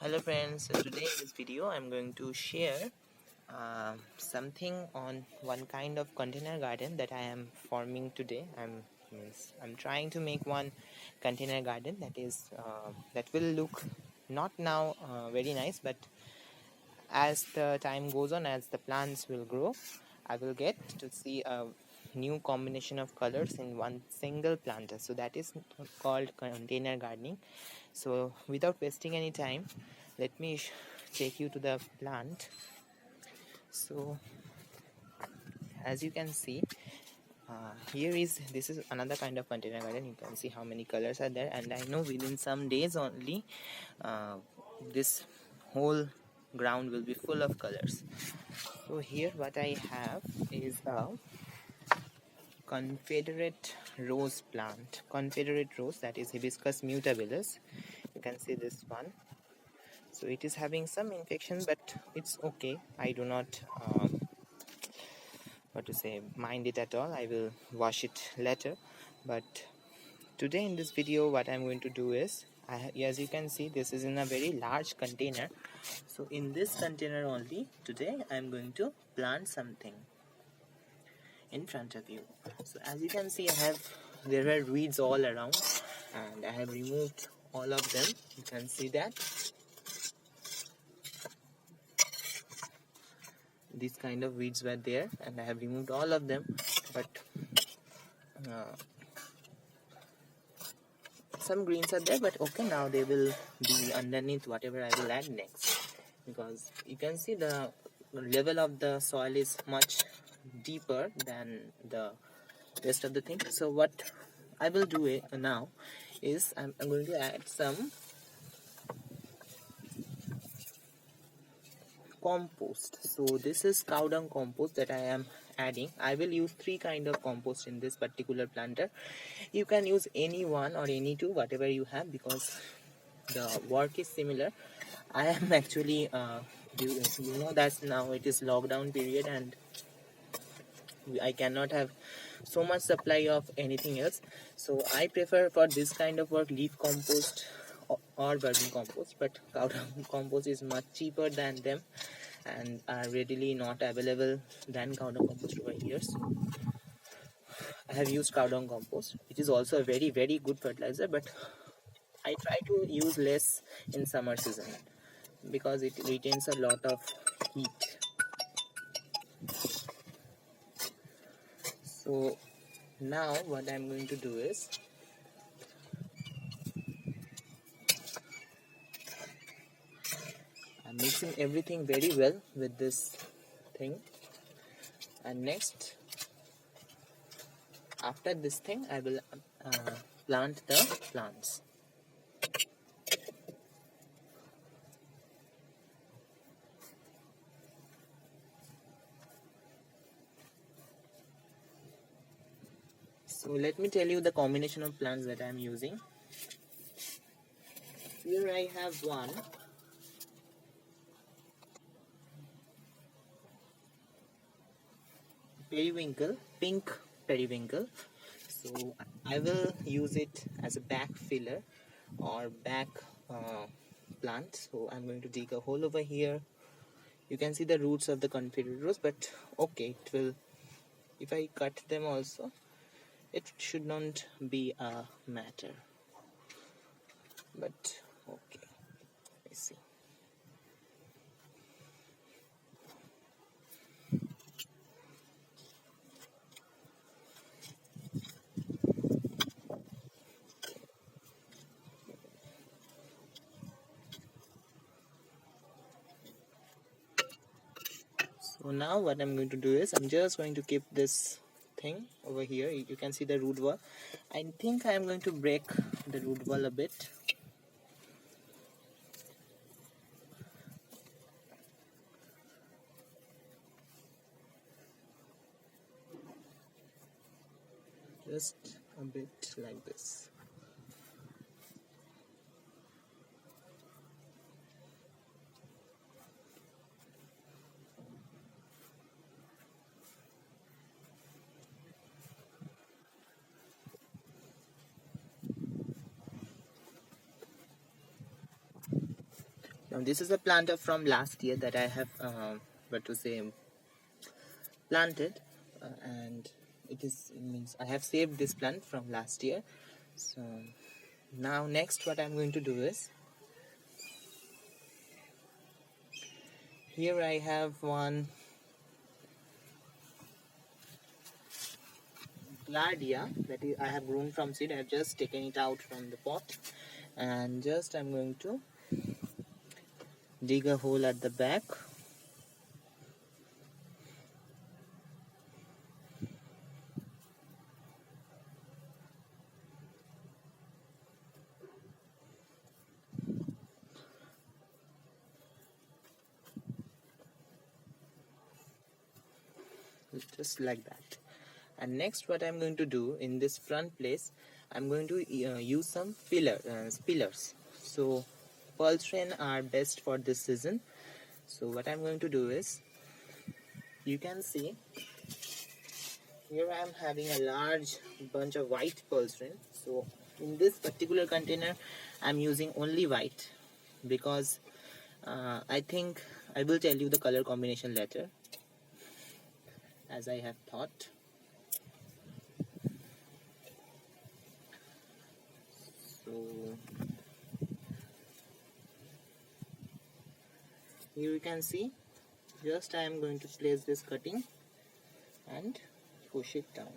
Hello friends, so today in this video I'm going to share something on one kind of container garden that I am forming today. I'm trying to make one container garden that will look not now very nice, but as the time goes on, as the plants will grow, I will get to see a new combination of colors in one single planter. So that is called container gardening. So without wasting any time, let me take you to the plant. So as you can see, this is another kind of container garden. You can see how many colors are there, and I know within some days only this whole ground will be full of colors. So here what I have is a Confederate rose plant. Confederate rose, that is Hibiscus mutabilis. You can see this one. So it is having some infection, but it's okay. I do not mind it at all. I will wash it later. But today in this video what I'm going to do is, as you can see, this is in a very large container. So in this container only today I'm going to plant something in front of you. So as you can see, there were weeds all around, and I have removed all of them. You can see that these kind of weeds were there, and I have removed all of them. But some greens are there, but okay, now they will be underneath whatever I will add next, because you can see the level of the soil is much deeper than the rest of the thing. So what I will do now is I'm going to add some compost. So this is cow dung compost that I am adding. I will use 3 kind of compost in this particular planter. You can use any one or any two, whatever you have, because the work is similar. I am actually you know that now it is lockdown period and I cannot have so much supply of anything else, so I prefer for this kind of work leaf compost or virgin compost. But cow dung compost is much cheaper than them and are readily not available than cow dung compost over here. So I have used cow dung compost, which is also a very very good fertilizer, but I try to use less in summer season because it retains a lot of heat. So now what I'm going to do is, I'm mixing everything very well with this thing, and next after this thing I will plant the plants. So let me tell you the combination of plants that I am using. Here I have one periwinkle, pink periwinkle. So I will use it as a back filler or back plant. So I'm going to dig a hole over here. You can see the roots of the Confederate rose, but okay, it will, if I cut them also, it should not be a matter. But okay, I see. So now what I'm going to do is, I'm just going to keep this thing over here. You can see the root wall. I think I'm going to break the root wall a bit. Just a bit like this. Now this is a planter from last year that I have planted, and means I have saved this plant from last year. So now next what I'm going to do is, here I have one Gladia that I have grown from seed. I have just taken it out from the pot, and just I'm going to dig a hole at the back. Just like that. And next what I'm going to do in this front place, I'm going to use some fillers. So Pulse-Train are best for this season. So what I'm going to do is, you can see here I am having a large bunch of white Pulse-Train. So in this particular container I'm using only white, because I think I will tell you the color combination later, as I have thought. So here you can see, just I am going to place this cutting and push it down.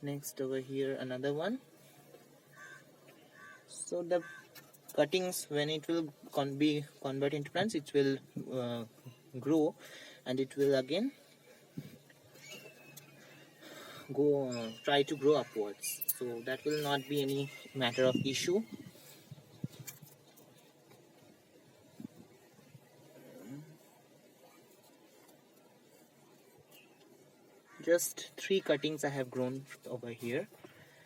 Next over here another one. So the cuttings, when it will be converted into plants, it will grow, and it will again go try to grow upwards. So that will not be any matter of issue. Just 3 cuttings I have grown over here,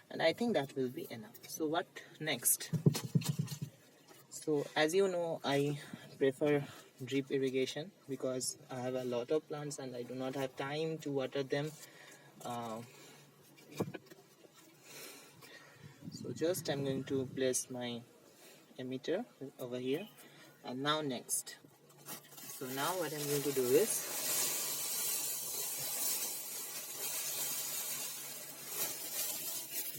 and I think that will be enough. So what next? So as you know, I prefer drip irrigation because I have a lot of plants and I do not have time to water them. So just I'm going to place my emitter over here, and now next. So now what I'm going to do is,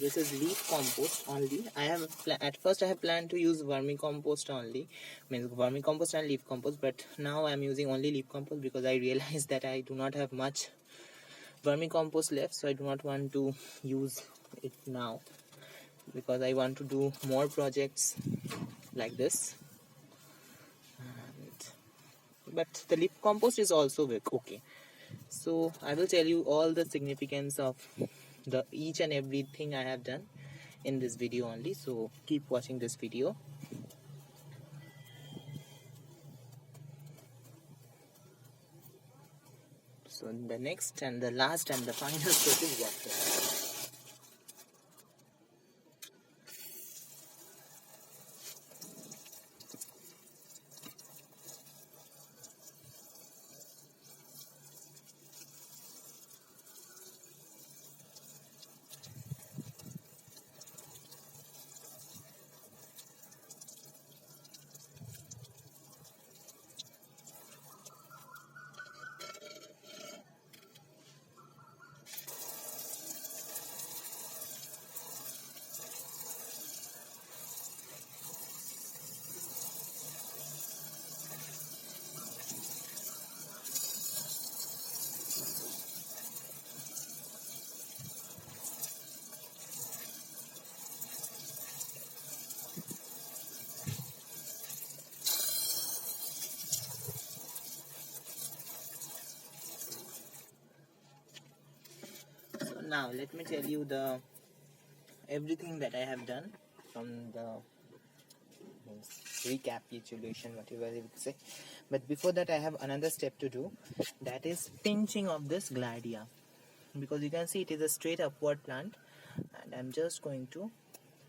this is leaf compost only. I have at first I have planned to use vermicompost only, means vermicompost and leaf compost, but now I am using only leaf compost because I realized that I do not have much vermicompost left, so I do not want to use it now because I want to do more projects like this. But the leaf compost is also okay. So I will tell you all the significance of the each and everything I have done in this video only, so keep watching this video. So the next and the last and the final step is water. So now let me tell you the everything that I have done from the recapitulation, whatever you would say. But before that I have another step to do, that is pinching of this Gladia, because you can see it is a straight upward plant, and I'm just going to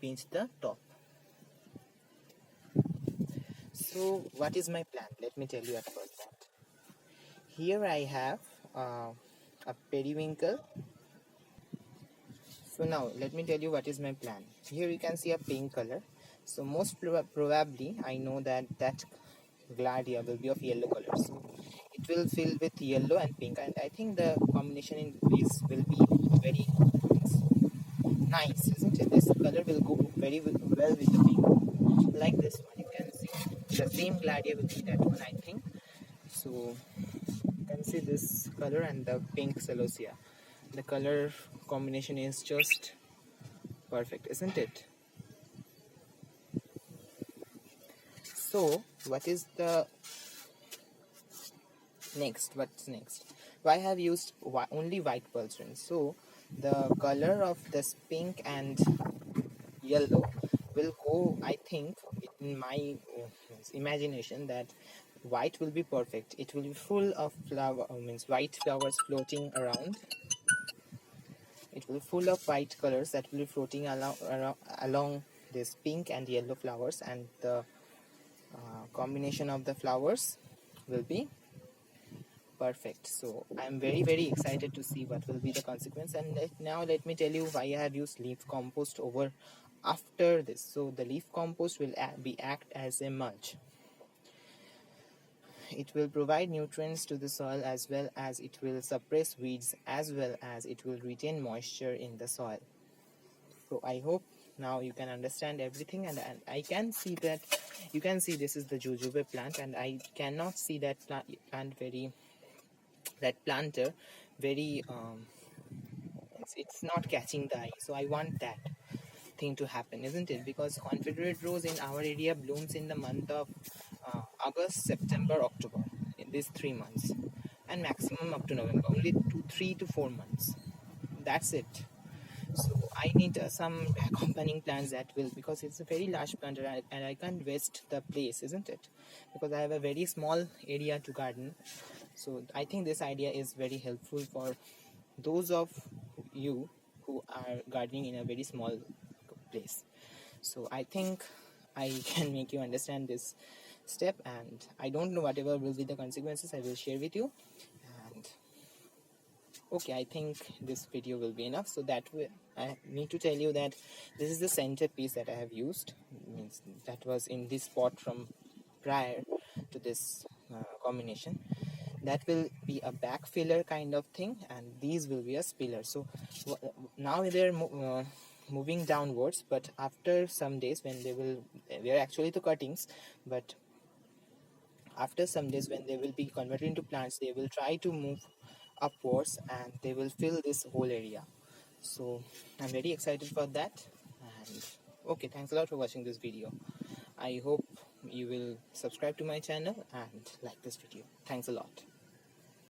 pinch the top. So what is my plan? Let me tell you at first that here I have a periwinkle So now let me tell you what is my plan. Here you can see a pink color. So most probably I know that that gladia will be of yellow color. So it will fill with yellow and pink, and I think the combination in this will be very nice, isn't it? This color will go very well with the pink. Like this one, you can see the same gladia will be that one, I think. So you can see this color and the pink celosia. The color combination is just perfect, isn't it? So what is the next? What's next? I have used only white pearl strings. So the color of this pink and yellow will go, I think, in my imagination, that white will be perfect. It will be full of white flowers floating around. It will be full of white colors that will be floating along this pink and yellow flowers, and the combination of the flowers will be perfect. So I'm very excited to see what will be the consequence. And now let me tell you why I have used leaf compost over after this. So the leaf compost will act as a mulch. It will provide nutrients to the soil, as well as it will suppress weeds, as well as it will retain moisture in the soil. So I hope now you can understand everything, and I can see that you can see this is the jujube plant, and I cannot see that planter very it's not catching the eye. So I want that thing to happen, isn't it? Because Confederate rose in our area blooms in the month of August, September, October, in these 3 months, and maximum up to November, only 3 to 4 months. That's it. So I need some accompanying plants that will, because it's a very large plant, and I can't waste the place, isn't it? Because I have a very small area to garden. So I think this idea is very helpful for those of you who are gardening in a very small place. So I think I can make you understand this step, and I don't know whatever will be the consequences, I will share with you. And okay, I think this video will be enough. So that way I need to tell you that this is the centerpiece that I have used, means that was in this pot from prior to this combination. That will be a back filler kind of thing, and these will be a spiller. So now they're moving downwards, but after some days, when they are actually the cuttings, but after some days when they will be converted into plants, they will try to move upwards, and they will fill this whole area. So I'm very excited for that. And okay, thanks a lot for watching this video. I hope you will subscribe to my channel and like this video. Thanks a lot.